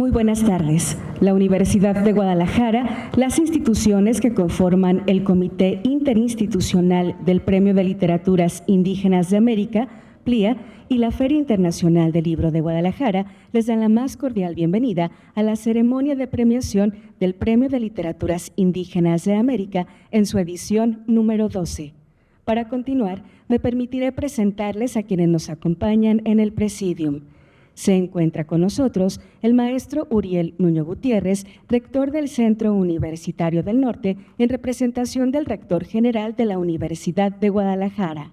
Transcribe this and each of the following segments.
Muy buenas tardes. La Universidad de Guadalajara, las instituciones que conforman el Comité Interinstitucional del Premio de Literaturas Indígenas de América, PLIA, y la Feria Internacional del Libro de Guadalajara les dan la más cordial bienvenida a la ceremonia de premiación del Premio de Literaturas Indígenas de América en su edición número 12. Para continuar, me permitiré presentarles a quienes nos acompañan en el Presidium. Se encuentra con nosotros el maestro Uriel Nuño Gutiérrez, rector del Centro Universitario del Norte, en representación del rector general de la Universidad de Guadalajara.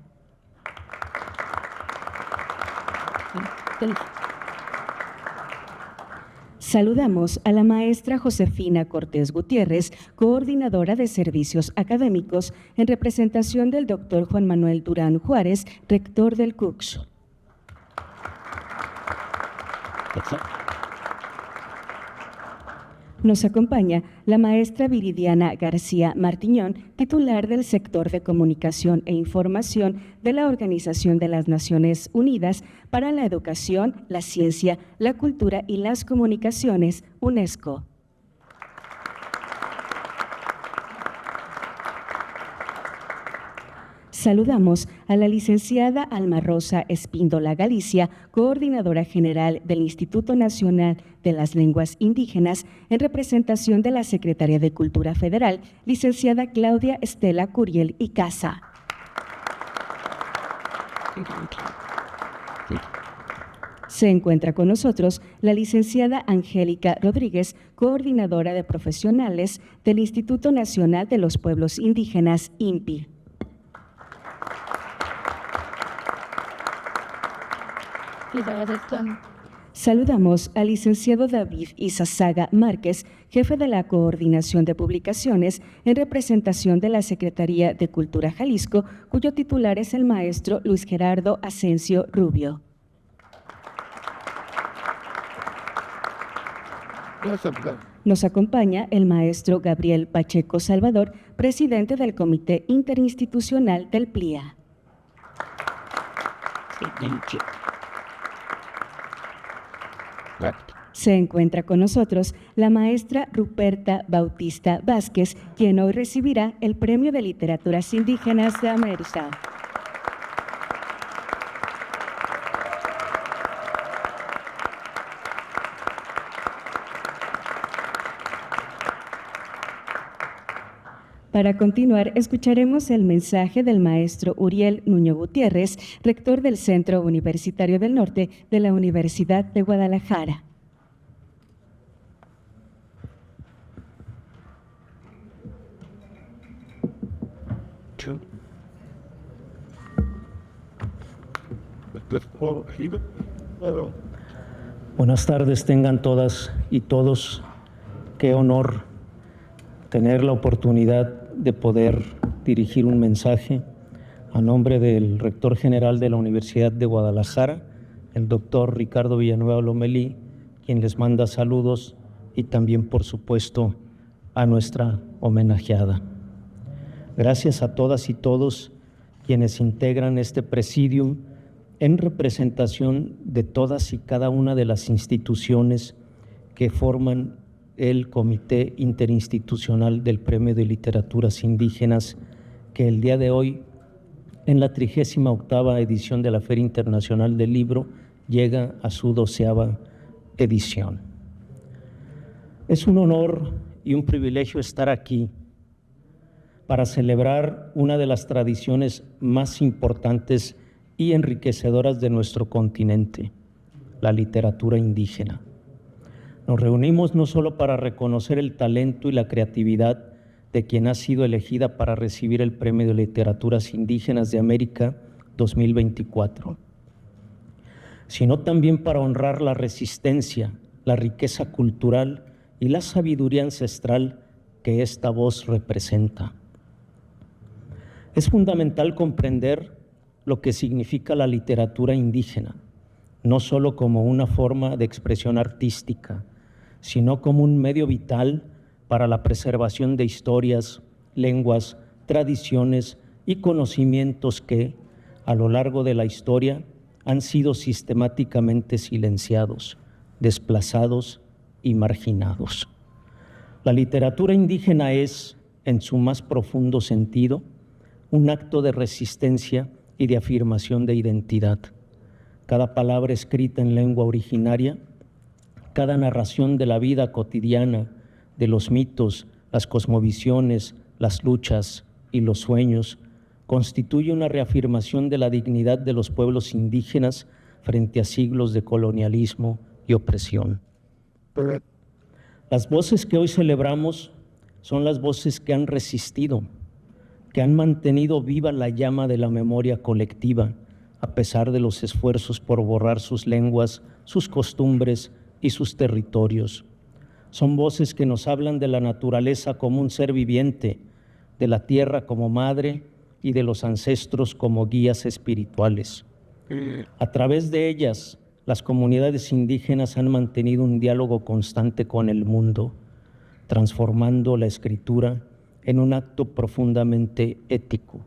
Saludamos a la maestra Josefina Cortés Gutiérrez, coordinadora de servicios académicos, en representación del doctor Juan Manuel Durán Juárez, rector del CUCSH. Nos acompaña la maestra Viridiana García Martiñón, titular del sector de Comunicación e Información de la Organización de las Naciones Unidas para la Educación, la Ciencia, la Cultura y las Comunicaciones, UNESCO. Saludamos a la licenciada Alma Rosa Espíndola Galicia, coordinadora general del Instituto Nacional de las Lenguas Indígenas, en representación de la Secretaría de Cultura Federal, licenciada Claudia Estela Curiel y Casa. Se encuentra con nosotros la licenciada Angélica Rodríguez, coordinadora de profesionales del Instituto Nacional de los Pueblos Indígenas, INPI. Saludamos al licenciado David Izazaga Márquez, jefe de la Coordinación de Publicaciones, en representación de la Secretaría de Cultura Jalisco, cuyo titular es el maestro Luis Gerardo Asensio Rubio. Nos acompaña el maestro Gabriel Pacheco Salvador, presidente del Comité Interinstitucional del PLIA. Se encuentra con nosotros la maestra Ruperta Bautista Vázquez, quien hoy recibirá el Premio de Literaturas Indígenas de América. Para continuar, escucharemos el mensaje del maestro Uriel Nuño Gutiérrez, rector del Centro Universitario del Norte de la Universidad de Guadalajara. Buenas tardes tengan todas y todos. Qué honor tener la oportunidad de poder dirigir un mensaje a nombre del rector general de la Universidad de Guadalajara, el doctor Ricardo Villanueva Lomelí, quien les manda saludos, y también, por supuesto, a nuestra homenajeada. Gracias a todas y todos quienes integran este presidium en representación de todas y cada una de las instituciones que forman el Comité Interinstitucional del Premio de Literaturas Indígenas, que el día de hoy, en la 38ª edición de la Feria Internacional del Libro, llega a su 12ª edición. Es un honor y un privilegio estar aquí para celebrar una de las tradiciones más importantes y enriquecedoras de nuestro continente, la literatura indígena. Nos reunimos no solo para reconocer el talento y la creatividad de quien ha sido elegida para recibir el Premio de Literaturas Indígenas de América 2024, sino también para honrar la resistencia, la riqueza cultural y la sabiduría ancestral que esta voz representa. Es fundamental comprender lo que significa la literatura indígena, no solo como una forma de expresión artística, sino como un medio vital para la preservación de historias, lenguas, tradiciones y conocimientos que, a lo largo de la historia, han sido sistemáticamente silenciados, desplazados y marginados. La literatura indígena es, en su más profundo sentido, un acto de resistencia y de afirmación de identidad. Cada palabra escrita en lengua originaria, cada narración de la vida cotidiana, de los mitos, las cosmovisiones, las luchas y los sueños, constituye una reafirmación de la dignidad de los pueblos indígenas frente a siglos de colonialismo y opresión. Las voces que hoy celebramos son las voces que han resistido, que han mantenido viva la llama de la memoria colectiva, a pesar de los esfuerzos por borrar sus lenguas, sus costumbres y sus territorios. Son voces que nos hablan de la naturaleza como un ser viviente, de la tierra como madre y de los ancestros como guías espirituales. A través de ellas, las comunidades indígenas han mantenido un diálogo constante con el mundo, transformando la escritura en un acto profundamente ético,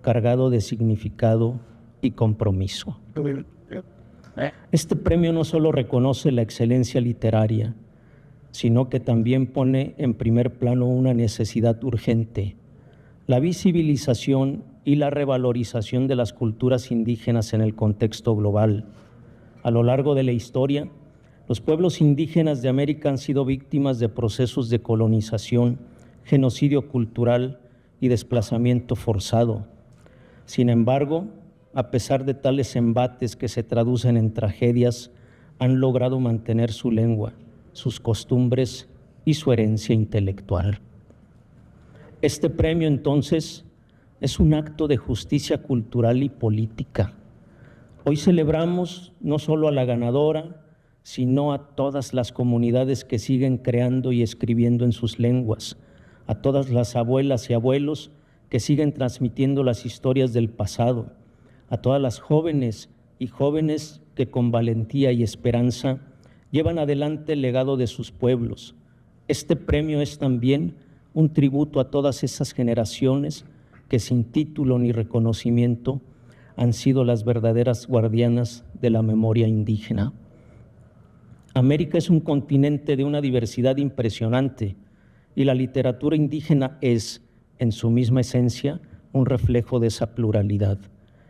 cargado de significado y compromiso. Este premio no solo reconoce la excelencia literaria, sino que también pone en primer plano una necesidad urgente: la visibilización y la revalorización de las culturas indígenas en el contexto global. A lo largo de la historia, los pueblos indígenas de América han sido víctimas de procesos de colonización, genocidio cultural y desplazamiento forzado. Sin embargo, a pesar de tales embates que se traducen en tragedias, han logrado mantener su lengua, sus costumbres y su herencia intelectual. Este premio, entonces, es un acto de justicia cultural y política. Hoy celebramos no solo a la ganadora, sino a todas las comunidades que siguen creando y escribiendo en sus lenguas, a todas las abuelas y abuelos que siguen transmitiendo las historias del pasado, a todas las jóvenes y jóvenes que con valentía y esperanza llevan adelante el legado de sus pueblos. Este premio es también un tributo a todas esas generaciones que sin título ni reconocimiento han sido las verdaderas guardianas de la memoria indígena. América es un continente de una diversidad impresionante y la literatura indígena es, en su misma esencia, un reflejo de esa pluralidad.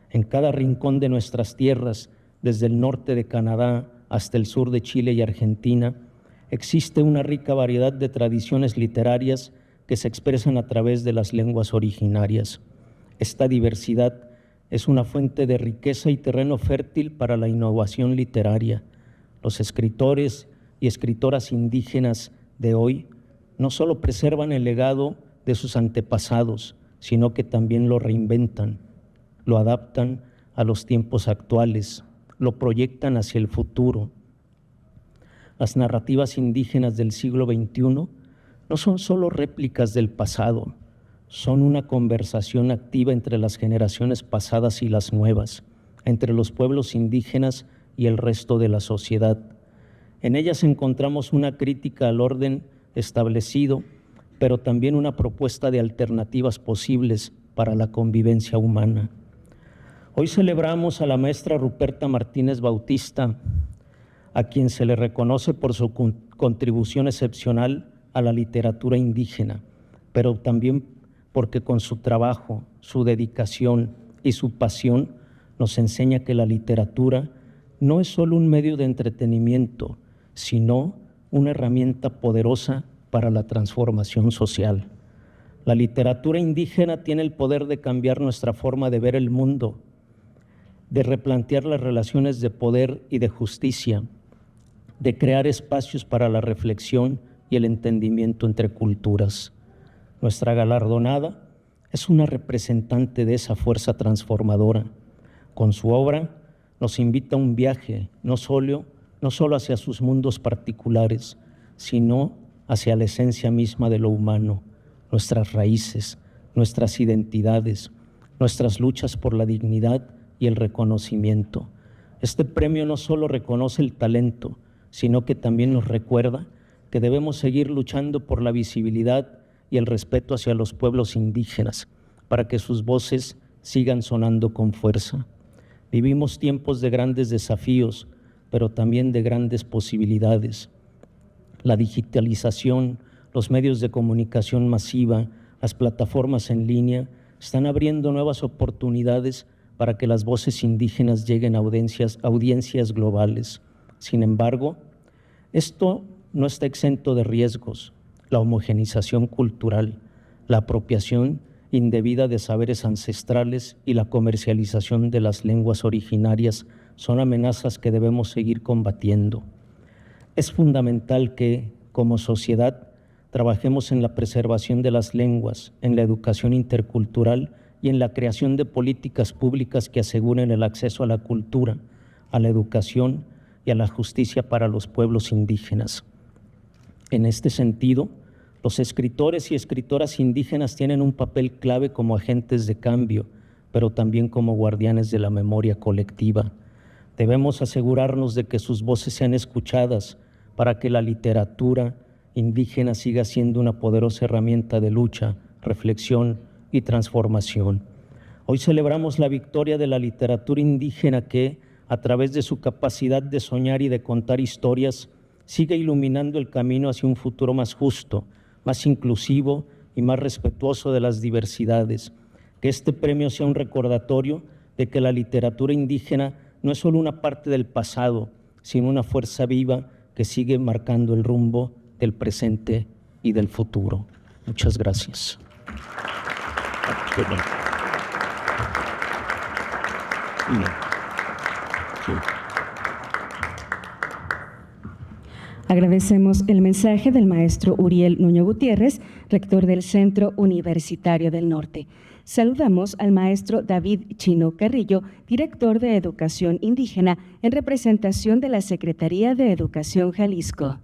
En cada rincón de nuestras tierras, desde el norte de Canadá hasta el sur de Chile y Argentina, existe una rica variedad de tradiciones literarias que se expresan a través de las lenguas originarias. Esta diversidad es una fuente de riqueza y terreno fértil para la innovación literaria. Los escritores y escritoras indígenas de hoy no solo preservan el legado de sus antepasados, sino que también lo reinventan, lo adaptan a los tiempos actuales, lo proyectan hacia el futuro. Las narrativas indígenas del siglo XXI no son solo réplicas del pasado, son una conversación activa entre las generaciones pasadas y las nuevas, entre los pueblos indígenas y el resto de la sociedad. En ellas encontramos una crítica al orden establecido, pero también una propuesta de alternativas posibles para la convivencia humana. Hoy celebramos a la maestra Ruperta Martínez Bautista, a quien se le reconoce por su contribución excepcional a la literatura indígena, pero también porque con su trabajo, su dedicación y su pasión nos enseña que la literatura no es solo un medio de entretenimiento, sino una herramienta poderosa para la transformación social. La literatura indígena tiene el poder de cambiar nuestra forma de ver el mundo, de replantear las relaciones de poder y de justicia, de crear espacios para la reflexión y el entendimiento entre culturas. Nuestra galardonada es una representante de esa fuerza transformadora. Con su obra nos invita a un viaje, no solo hacia sus mundos particulares, sino hacia la esencia misma de lo humano, nuestras raíces, nuestras identidades, nuestras luchas por la dignidad y el reconocimiento. Este premio no solo reconoce el talento, sino que también nos recuerda que debemos seguir luchando por la visibilidad y el respeto hacia los pueblos indígenas, para que sus voces sigan sonando con fuerza. Vivimos tiempos de grandes desafíos, pero también de grandes posibilidades. La digitalización, los medios de comunicación masiva, las plataformas en línea están abriendo nuevas oportunidades para que las voces indígenas lleguen a audiencias globales. Sin embargo, esto no está exento de riesgos. La homogenización cultural, la apropiación indebida de saberes ancestrales y la comercialización de las lenguas originarias son amenazas que debemos seguir combatiendo. Es fundamental que, como sociedad, trabajemos en la preservación de las lenguas, en la educación intercultural y en la creación de políticas públicas que aseguren el acceso a la cultura, a la educación y a la justicia para los pueblos indígenas. En este sentido, los escritores y escritoras indígenas tienen un papel clave como agentes de cambio, pero también como guardianes de la memoria colectiva. Debemos asegurarnos de que sus voces sean escuchadas para que la literatura indígena siga siendo una poderosa herramienta de lucha, reflexión y transformación. Hoy celebramos la victoria de la literatura indígena que, a través de su capacidad de soñar y de contar historias, sigue iluminando el camino hacia un futuro más justo, más inclusivo y más respetuoso de las diversidades. Que este premio sea un recordatorio de que la literatura indígena no es solo una parte del pasado, sino una fuerza viva que sigue marcando el rumbo del presente y del futuro. Muchas gracias. Agradecemos el mensaje del maestro Uriel Nuño Gutiérrez, rector del Centro Universitario del Norte. Saludamos al maestro David Chino Carrillo, director de Educación Indígena, en representación de la Secretaría de Educación Jalisco.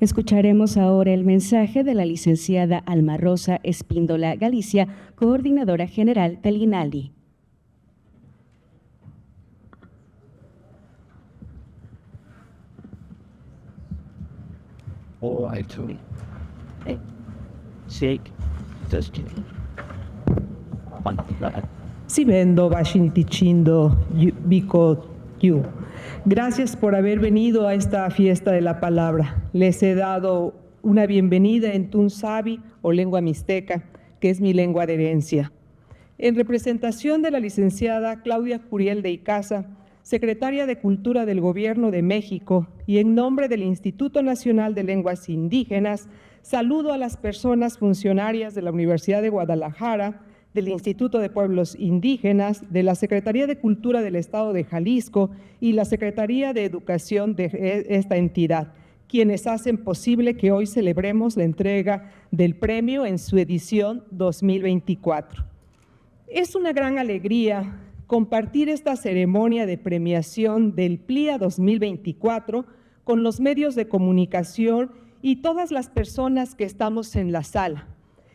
Escucharemos ahora el mensaje de la licenciada Alma Rosa Espíndola Galicia, coordinadora general del INALI. Sibendo Bashintichindo Biko Yu. Gracias por haber venido a esta fiesta de la palabra. Les he dado una bienvenida en Tunsabi o lengua mixteca, que es mi lengua de herencia. En representación de la licenciada Claudia Curiel de Icaza, secretaria de Cultura del Gobierno de México, y en nombre del Instituto Nacional de Lenguas Indígenas, saludo a las personas funcionarias de la Universidad de Guadalajara, del Instituto de Pueblos Indígenas, de la Secretaría de Cultura del Estado de Jalisco y la Secretaría de Educación de esta entidad, quienes hacen posible que hoy celebremos la entrega del premio en su edición 2024. Es una gran alegría compartir esta ceremonia de premiación del PLIA 2024 con los medios de comunicación y todas las personas que estamos en la sala,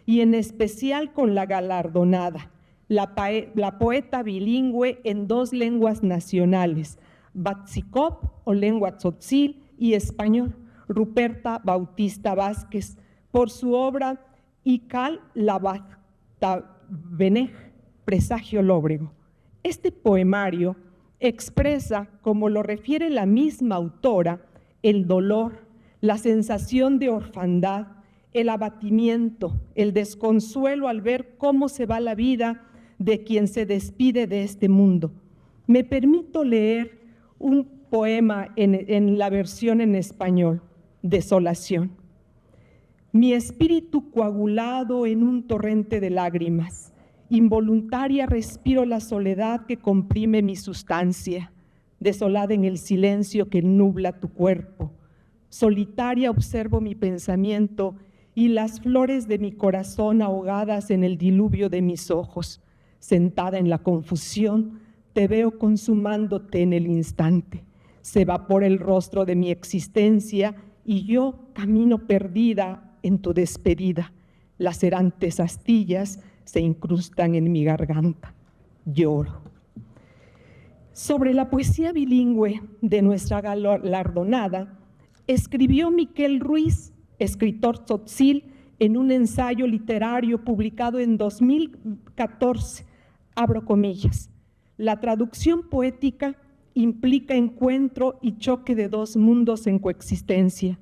y en especial con la galardonada, la poeta bilingüe en 2 lenguas nacionales, Batzicop o lengua tzotzil y español, Ruperta Bautista Vázquez, por su obra Ical Labatavnej, Presagio Lóbrego. Este poemario expresa, como lo refiere la misma autora, el dolor, la sensación de orfandad, el abatimiento, el desconsuelo al ver cómo se va la vida de quien se despide de este mundo. Me permito leer un poema en la versión en español, Desolación. Mi espíritu coagulado en un torrente de lágrimas, involuntaria respiro la soledad que comprime mi sustancia, desolada en el silencio que nubla tu cuerpo. Solitaria observo mi pensamiento y las flores de mi corazón ahogadas en el diluvio de mis ojos. Sentada en la confusión, te veo consumándote en el instante. Se evapora el rostro de mi existencia y yo camino perdida en tu despedida. Lacerantes astillas se incrustan en mi garganta. Lloro. Sobre la poesía bilingüe de nuestra galardonada, escribió Miquel Ruiz, escritor tzotzil, en un ensayo literario publicado en 2014, abro comillas, La traducción poética implica encuentro y choque de dos mundos en coexistencia.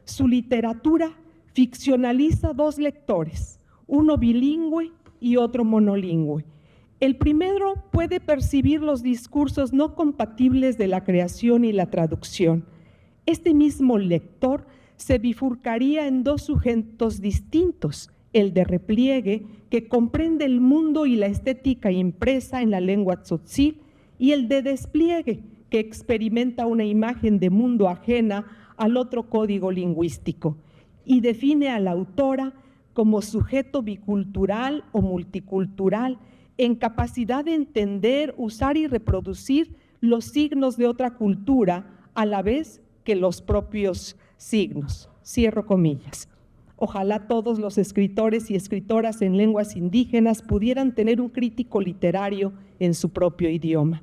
Su literatura ficcionaliza dos lectores, uno bilingüe y otro monolingüe. El primero puede percibir los discursos no compatibles de la creación y la traducción. Este mismo lector se bifurcaría en dos sujetos distintos, el de repliegue, que comprende el mundo y la estética impresa en la lengua tzotzil, y el de despliegue, que experimenta una imagen de mundo ajena al otro código lingüístico, y define a la autora como sujeto bicultural o multicultural, en capacidad de entender, usar y reproducir los signos de otra cultura a la vez que los propios signos. Cierro comillas. Ojalá todos los escritores y escritoras en lenguas indígenas pudieran tener un crítico literario en su propio idioma.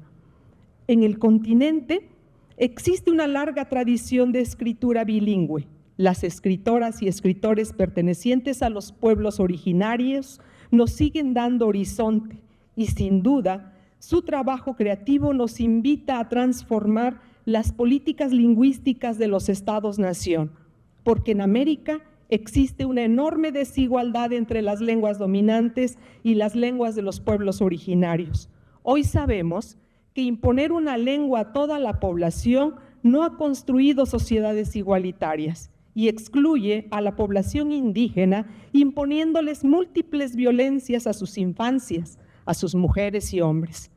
En el continente existe una larga tradición de escritura bilingüe. Las escritoras y escritores pertenecientes a los pueblos originarios nos siguen dando horizonte y, sin duda, su trabajo creativo nos invita a transformar las políticas lingüísticas de los estados-nación, porque en América existe una enorme desigualdad entre las lenguas dominantes y las lenguas de los pueblos originarios. Hoy sabemos que imponer una lengua a toda la población no ha construido sociedades igualitarias y excluye a la población indígena, imponiéndoles múltiples violencias a sus infancias, a sus mujeres y hombres.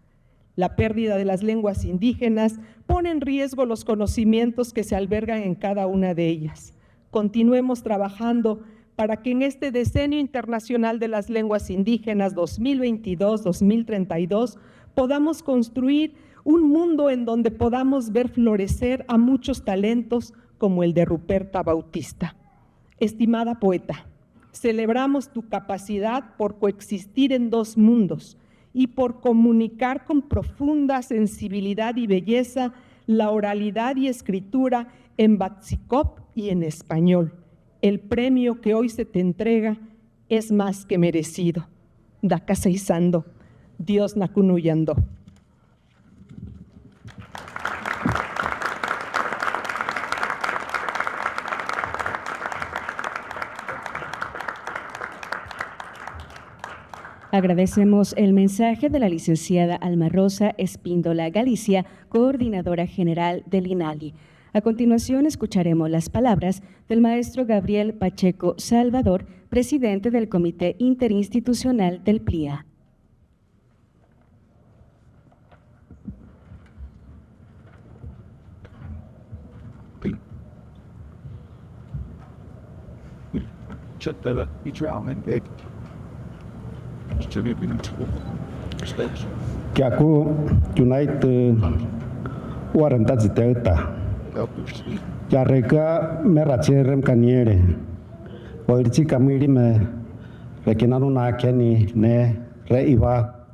La pérdida de las lenguas indígenas pone en riesgo los conocimientos que se albergan en cada una de ellas. Continuemos trabajando para que en este Decenio Internacional de las Lenguas Indígenas 2022-2032 podamos construir un mundo en donde podamos ver florecer a muchos talentos como el de Ruperta Bautista. Estimada poeta, celebramos tu capacidad por coexistir en dos mundos y por comunicar con profunda sensibilidad y belleza la oralidad y escritura en Batsikop y en español. El premio que hoy se te entrega es más que merecido. Dakaseisando, Dios nakunuyando. Agradecemos el mensaje de la licenciada Alma Rosa Espíndola Galicia, coordinadora general del INALI. A continuación, escucharemos las palabras del maestro Gabriel Pacheco Salvador, presidente del Comité Interinstitucional del PLIA. Kiaku United Warrantat Teuta Yareka Meracherem Caniere Oirchi Camiri me Requinaruna Kenny Ne Reiva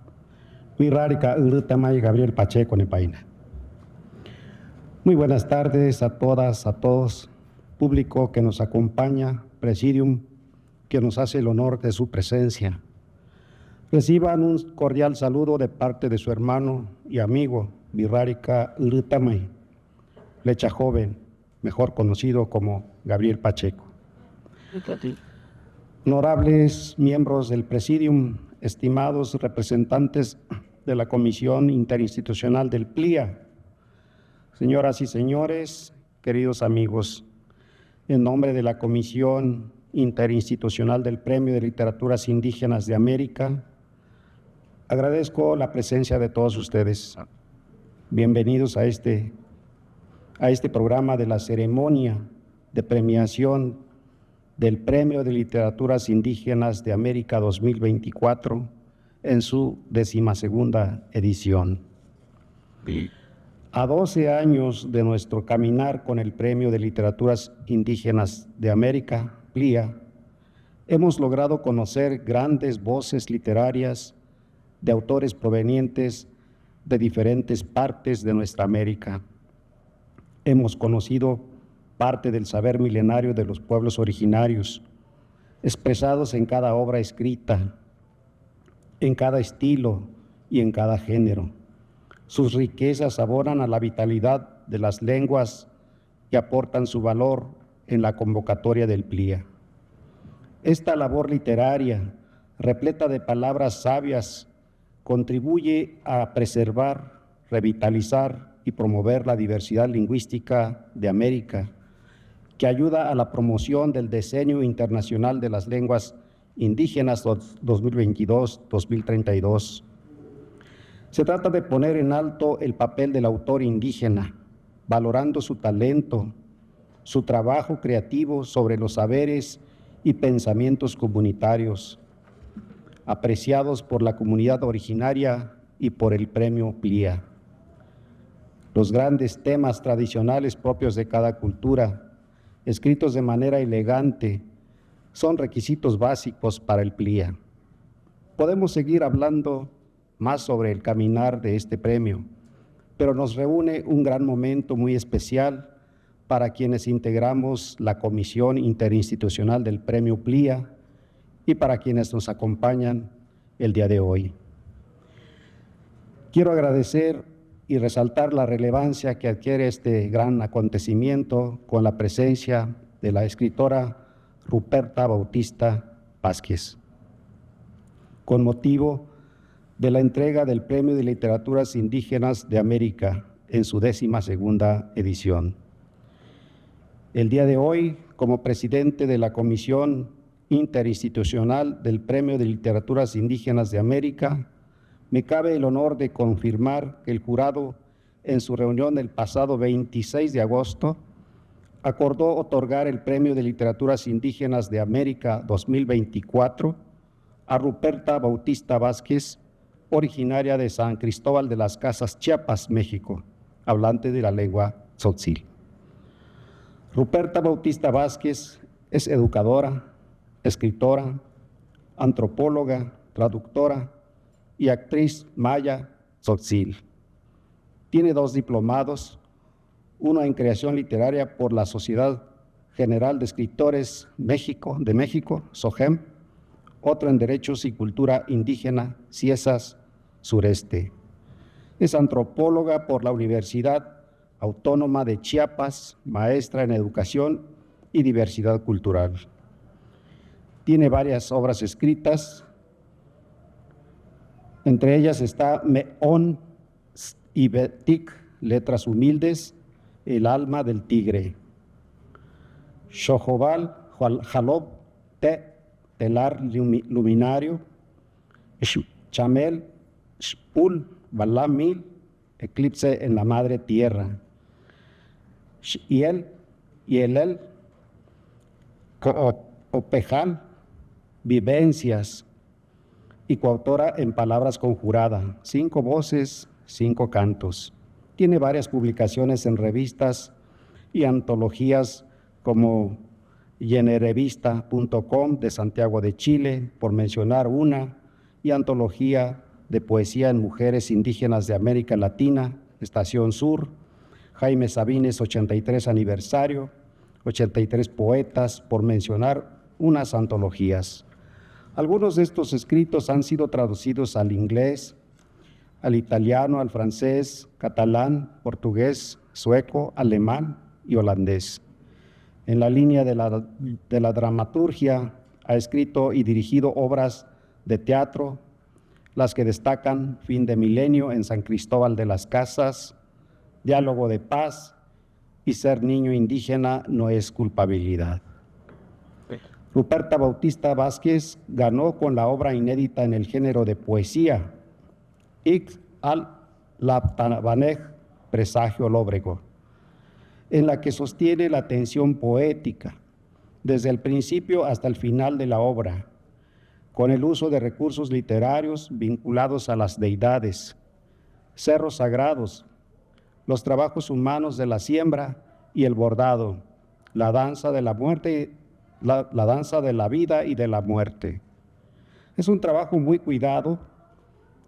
Virarica Urtamay Gabriel Pacheco Nepaina. Muy buenas tardes a todas, a todos, público que nos acompaña, presidium que nos hace el honor de su presencia. Reciban un cordial saludo de parte de su hermano y amigo Virarica Urtamay, flecha joven, mejor conocido como Gabriel Pacheco. Honorables miembros del Presidium, estimados representantes de la Comisión Interinstitucional del PLIA, señoras y señores, queridos amigos, en nombre de la Comisión Interinstitucional del Premio de Literaturas Indígenas de América, agradezco la presencia de todos ustedes. Bienvenidos a este programa de la ceremonia de premiación del Premio de Literaturas Indígenas de América 2024 en su 12ª edición. A 12 años de nuestro caminar con el Premio de Literaturas Indígenas de América, PLIA, hemos logrado conocer grandes voces literarias de autores provenientes de diferentes partes de nuestra América. Hemos conocido parte del saber milenario de los pueblos originarios, expresados en cada obra escrita, en cada estilo y en cada género. Sus riquezas abonan a la vitalidad de las lenguas y aportan su valor en la convocatoria del PLIA. Esta labor literaria, repleta de palabras sabias, contribuye a preservar, revitalizar y promover la diversidad lingüística de América, que ayuda a la promoción del Decenio Internacional de las Lenguas Indígenas 2022-2032. Se trata de poner en alto el papel del autor indígena, valorando su talento, su trabajo creativo sobre los saberes y pensamientos comunitarios, apreciados por la comunidad originaria y por el Premio PLIA. Los grandes temas tradicionales propios de cada cultura, escritos de manera elegante, son requisitos básicos para el PLIA. Podemos seguir hablando más sobre el caminar de este premio, pero nos reúne un gran momento muy especial para quienes integramos la Comisión Interinstitucional del Premio PLIA y para quienes nos acompañan el día de hoy. Quiero agradecer y resaltar la relevancia que adquiere este gran acontecimiento con la presencia de la escritora Ruperta Bautista Vázquez, con motivo de la entrega del Premio de Literaturas Indígenas de América en su 12ª edición. El día de hoy, como presidente de la Comisión Interinstitucional del Premio de Literaturas Indígenas de América, me cabe el honor de confirmar que el jurado, en su reunión del pasado 26 de agosto, acordó otorgar el Premio de Literaturas Indígenas de América 2024 a Ruperta Bautista Vázquez, originaria de San Cristóbal de las Casas, Chiapas, México, hablante de la lengua tzotzil. Ruperta Bautista Vázquez es educadora, escritora, antropóloga, traductora y actriz maya tzotzil. Tiene 2 diplomados, uno en creación literaria por la Sociedad General de Escritores de México, SOGEM, otro en Derechos y Cultura Indígena, CIESAS Sureste. Es antropóloga por la Universidad Autónoma de Chiapas, maestra en Educación y Diversidad Cultural. Tiene varias obras escritas, entre ellas está Meón y Betik, Letras Humildes, El alma del tigre. Xojobal, Jalob, Telar luminario, Chamel, Shpul, Balamil, eclipse en la madre tierra. Yelel, Opejal, vivencias, y coautora en Palabras Conjurada, 5 voces, 5 cantos. Tiene varias publicaciones en revistas y antologías como yenerevista.com de Santiago de Chile, por mencionar una, y antología de poesía en mujeres indígenas de América Latina, Estación Sur, Jaime Sabines 83 aniversario, 83 poetas, por mencionar unas antologías. Algunos de estos escritos han sido traducidos al inglés, al italiano, al francés, catalán, portugués, sueco, alemán y holandés. En la línea de la dramaturgia, ha escrito y dirigido obras de teatro, las que destacan Fin de Milenio en San Cristóbal de las Casas, Diálogo de Paz y Ser niño indígena no es culpabilidad. Ruperta Bautista Vázquez ganó con la obra inédita en el género de poesía, Ix al Laptabanej, Presagio Lóbrego, en la que sostiene la tensión poética, desde el principio hasta el final de la obra, con el uso de recursos literarios vinculados a las deidades, cerros sagrados, los trabajos humanos de la siembra y el bordado, la danza de la muerte, la danza de la vida y de la muerte. Es un trabajo muy cuidado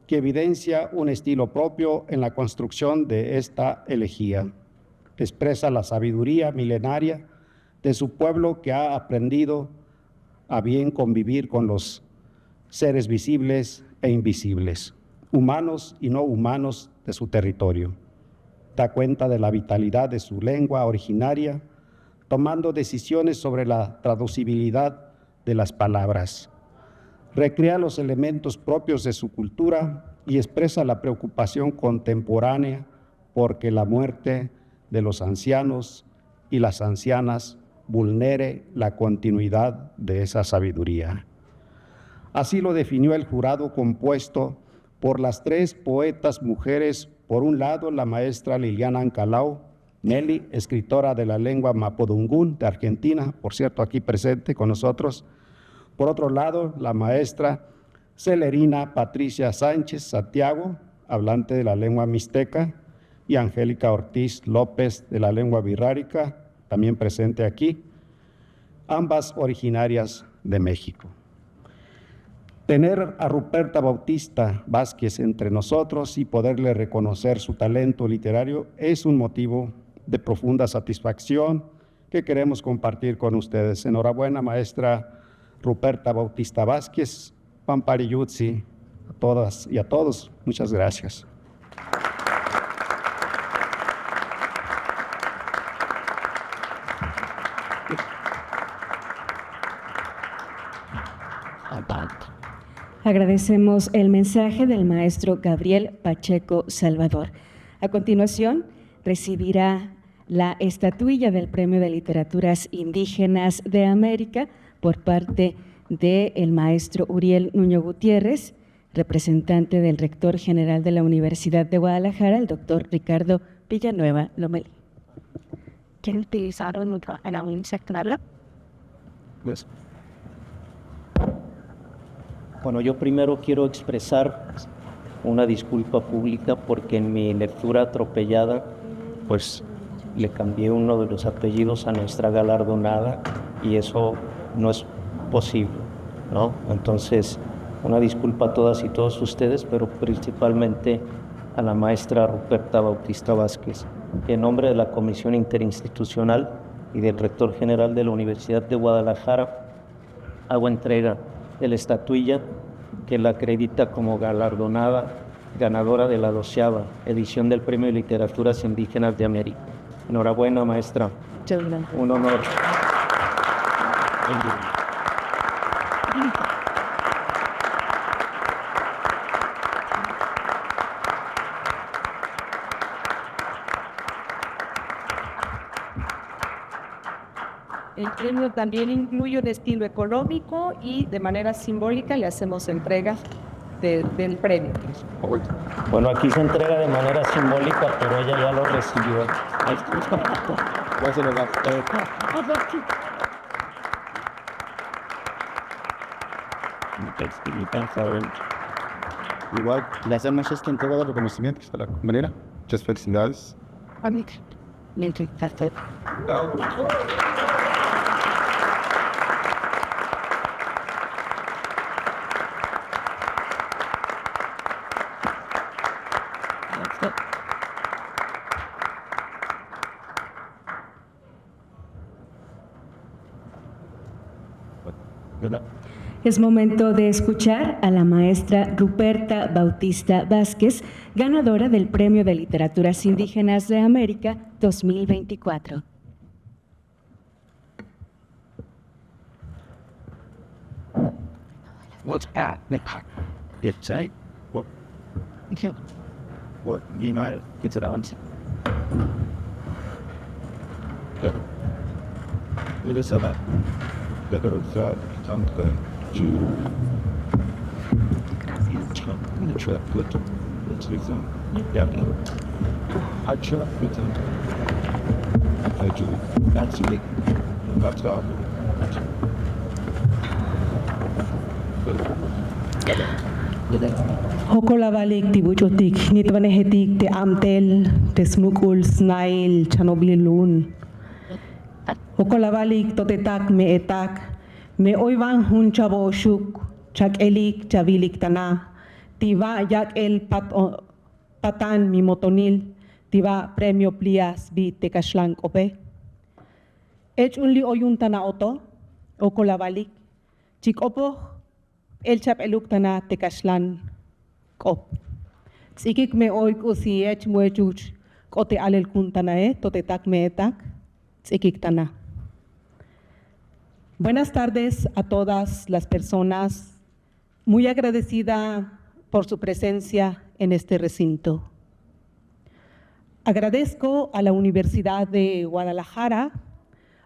que evidencia un estilo propio en la construcción de esta elegía. Expresa la sabiduría milenaria de su pueblo que ha aprendido a bien convivir con los seres visibles e invisibles. humanos y no humanos de su territorio. Da cuenta de la vitalidad de su lengua originaria, tomando decisiones sobre la traducibilidad de las palabras. Recrea los elementos propios de su cultura y expresa la preocupación contemporánea porque la muerte de los ancianos y las ancianas vulnere la continuidad de esa sabiduría. Así lo definió el jurado compuesto por las 3 poetas mujeres, por un lado la maestra Liliana Ancalao, Nelly, escritora de la lengua mapudungún de Argentina, por cierto aquí presente con nosotros. Por otro lado, la maestra Celerina Patricia Sánchez Santiago, hablante de la lengua mixteca, y Angélica Ortiz López de la lengua birrárica, también presente aquí, ambas originarias de México. Tener a Ruperta Bautista Vázquez entre nosotros y poderle reconocer su talento literario es un motivo de profunda satisfacción que queremos compartir con ustedes. Enhorabuena, maestra Ruperta Bautista Vázquez, Pampari Yutsi, a todas y a todos. Muchas gracias. Agradecemos el mensaje del maestro Gabriel Pacheco Salvador. A continuación, recibirá la estatuilla del Premio de Literaturas Indígenas de América por parte del maestro Uriel Nuño Gutiérrez, representante del rector general de la Universidad de Guadalajara, el doctor Ricardo Villanueva Lomelí. ¿Quién utilizaron en la secundaria? Bueno, yo primero quiero expresar una disculpa pública porque en mi lectura atropellada, pues le cambié uno de los apellidos a nuestra galardonada y eso no es posible, ¿no? Entonces, una disculpa a todas y todos ustedes, pero principalmente a la maestra Ruperta Bautista Vázquez, que en nombre de la Comisión Interinstitucional y del Rector General de la Universidad de Guadalajara hago entrega de la estatuilla que la acredita como galardonada, ganadora de la 12ª edición del Premio de Literaturas Indígenas de América. Enhorabuena, maestra. Un honor. El premio también incluye un estilo económico y de manera simbólica le hacemos entrega del premio. Bueno, aquí se entrega de manera simbólica, pero ella ya lo recibió. Igual, las armas está entregado de reconocimientos a la compañera. Muchas felicidades. Es momento de escuchar a la maestra Ruperta Bautista Vázquez, ganadora del Premio de Literaturas Indígenas de América 2024. What's at the it's a what you know it's it on. It is about the trap with it's exam. Yeah. I trap with them. I do. That's me. That's all. Hokolabalik tibuchotik nitvanehetik te amtel te smukul snail chanoblilun. Hokolabalik totetak me etak me oivan hun chabo shuk chak elik chabilik tana tiba yak el patan mi motonil tiba premio plias bi tekashlank ope. Ech unli oyun tana oto hokolabalik chik opo el chap eluk tana tekashlan kop. Tsikik me oik usiech muechuch, kote alel kuntanae, totetak meetak, tsikik tana. Buenas tardes a todas las personas, muy agradecida por su presencia en este recinto. Agradezco a la Universidad de Guadalajara,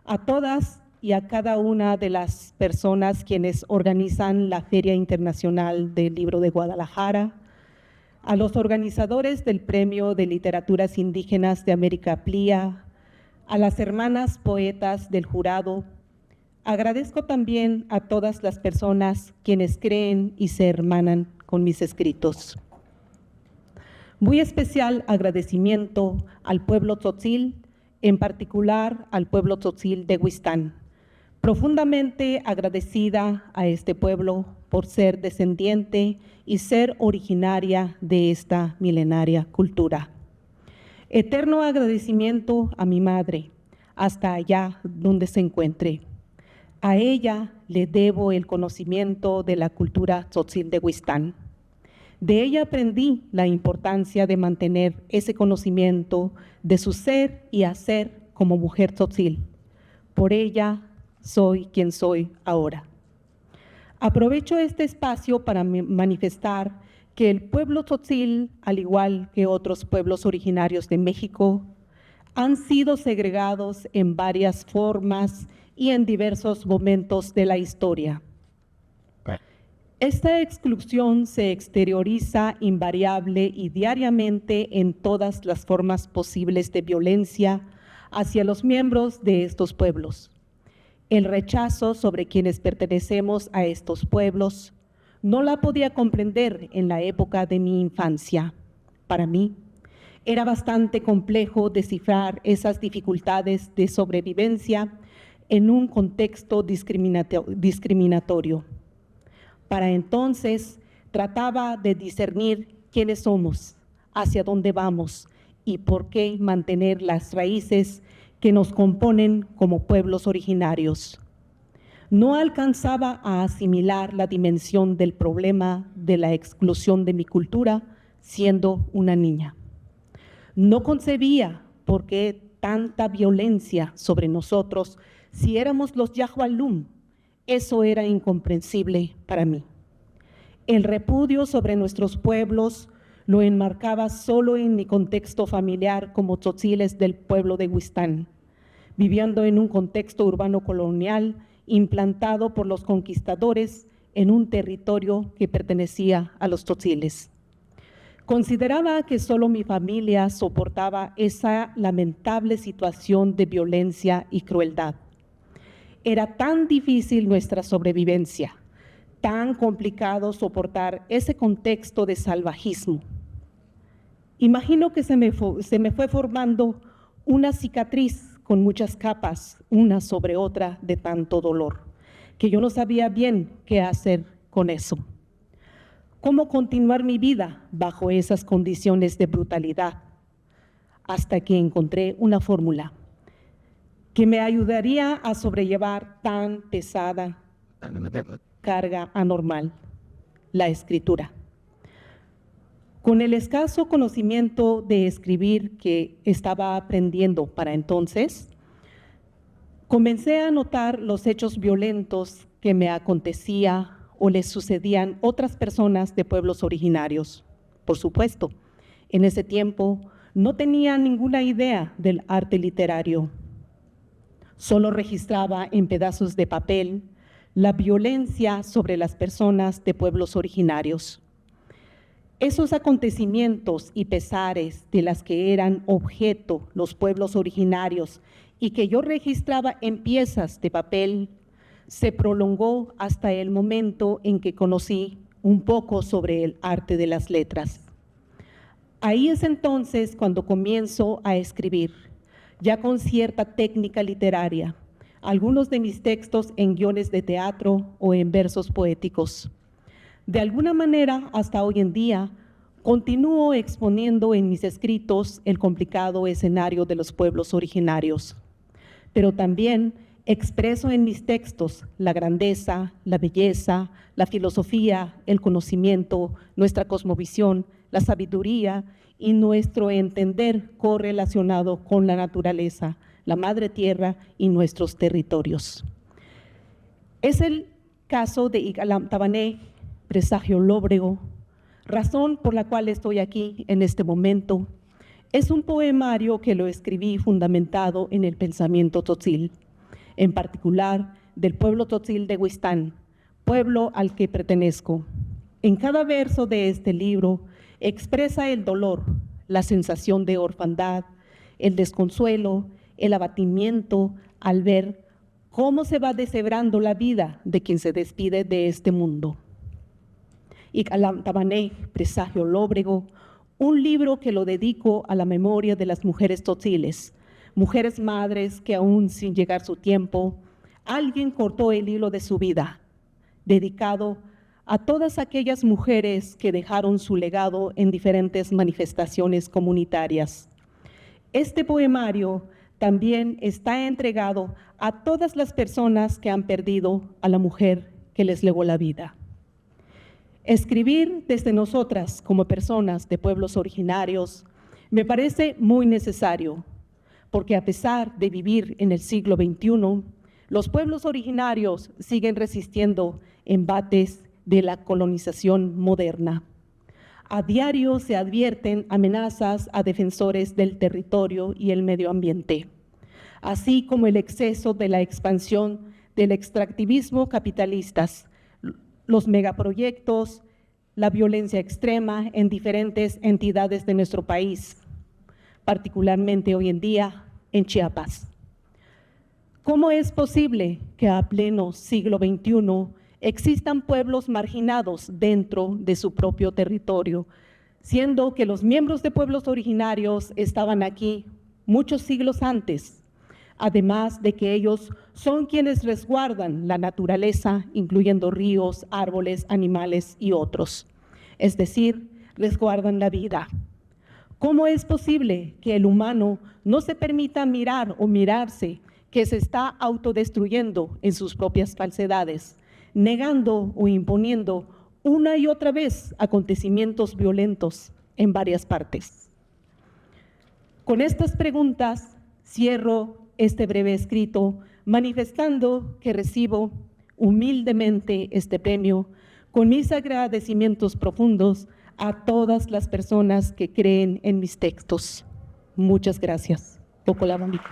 a todas y a cada una de las personas quienes organizan la Feria Internacional del Libro de Guadalajara, a los organizadores del Premio de Literaturas Indígenas de América PLIA, a las hermanas poetas del jurado. Agradezco también a todas las personas quienes creen y se hermanan con mis escritos. Muy especial agradecimiento al pueblo tzotzil, en particular al pueblo tzotzil de Huistán. Profundamente agradecida a este pueblo por ser descendiente y ser originaria de esta milenaria cultura. Eterno agradecimiento a mi madre, hasta allá donde se encuentre. A ella le debo el conocimiento de la cultura tzotzil de Huistán. De ella aprendí la importancia de mantener ese conocimiento de su ser y hacer como mujer tzotzil. Por ella soy quien soy ahora. Aprovecho este espacio para manifestar que el pueblo tzotzil, al igual que otros pueblos originarios de México, han sido segregados en varias formas y en diversos momentos de la historia. Esta exclusión se exterioriza invariable y diariamente en todas las formas posibles de violencia hacia los miembros de estos pueblos. El rechazo sobre quienes pertenecemos a estos pueblos no la podía comprender en la época de mi infancia. Para mí, era bastante complejo descifrar esas dificultades de sobrevivencia en un contexto discriminatorio. Para entonces, trataba de discernir quiénes somos, hacia dónde vamos y por qué mantener las raíces que nos componen como pueblos originarios. No alcanzaba a asimilar la dimensión del problema de la exclusión de mi cultura siendo una niña. No concebía por qué tanta violencia sobre nosotros si éramos los Yahualum. Eso era incomprensible para mí. El repudio sobre nuestros pueblos lo enmarcaba solo en mi contexto familiar como tzotziles del pueblo de Huistán, viviendo en un contexto urbano colonial implantado por los conquistadores en un territorio que pertenecía a los tzotziles. Consideraba que solo mi familia soportaba esa lamentable situación de violencia y crueldad. Era tan difícil nuestra sobrevivencia, tan complicado soportar ese contexto de salvajismo. Imagino que se me fue formando una cicatriz con muchas capas, una sobre otra, de tanto dolor, que yo no sabía bien qué hacer con eso. ¿Cómo continuar mi vida bajo esas condiciones de brutalidad? Hasta que encontré una fórmula que me ayudaría a sobrellevar tan pesada carga anormal, la escritura. Con el escaso conocimiento de escribir que estaba aprendiendo para entonces, comencé a notar los hechos violentos que me acontecía o les sucedían otras personas de pueblos originarios. Por supuesto, en ese tiempo no tenía ninguna idea del arte literario. Solo registraba en pedazos de papel la violencia sobre las personas de pueblos originarios. Esos acontecimientos y pesares de las que eran objeto los pueblos originarios y que yo registraba en piezas de papel, se prolongó hasta el momento en que conocí un poco sobre el arte de las letras. Ahí es entonces cuando comienzo a escribir, ya con cierta técnica literaria, algunos de mis textos en guiones de teatro o en versos poéticos. De alguna manera, hasta hoy en día, continúo exponiendo en mis escritos el complicado escenario de los pueblos originarios, pero también Expreso en mis textos la grandeza, la belleza, la filosofía, el conocimiento, nuestra cosmovisión, la sabiduría y nuestro entender correlacionado con la naturaleza, la madre tierra y nuestros territorios. Es el caso de Ikalam Tabané, presagio lóbrego, razón por la cual estoy aquí en este momento. Es un poemario que lo escribí fundamentado en el pensamiento tzotzil, en particular del pueblo tzotzil de Huistán, pueblo al que pertenezco. En cada verso de este libro expresa el dolor, la sensación de orfandad, el desconsuelo, el abatimiento al ver cómo se va deshebrando la vida de quien se despide de este mundo. Ikalam Tabané, presagio lóbrego, un libro que lo dedico a la memoria de las mujeres tzotziles, mujeres madres que aún sin llegar su tiempo, alguien cortó el hilo de su vida, dedicado a todas aquellas mujeres que dejaron su legado en diferentes manifestaciones comunitarias. Este poemario también está entregado a todas las personas que han perdido a la mujer que les legó la vida. Escribir desde nosotras como personas de pueblos originarios me parece muy necesario, porque a pesar de vivir en el siglo XXI, los pueblos originarios siguen resistiendo embates de la colonización moderna. A diario se advierten amenazas a defensores del territorio y el medio ambiente, así como el exceso de la expansión del extractivismo capitalistas, los megaproyectos, la violencia extrema en diferentes entidades de nuestro país, particularmente hoy en día en Chiapas. ¿Cómo es posible que a pleno siglo XXI existan pueblos marginados dentro de su propio territorio, siendo que los miembros de pueblos originarios estaban aquí muchos siglos antes, además de que ellos son quienes resguardan la naturaleza, incluyendo ríos, árboles, animales y otros, es decir, resguardan la vida? ¿Cómo es posible que el humano no se permita mirar o mirarse que se está autodestruyendo en sus propias falsedades, negando o imponiendo una y otra vez acontecimientos violentos en varias partes? Con estas preguntas cierro este breve escrito manifestando que recibo humildemente este premio con mis agradecimientos profundos a todas las personas que creen en mis textos. Muchas gracias. Poco la bonita.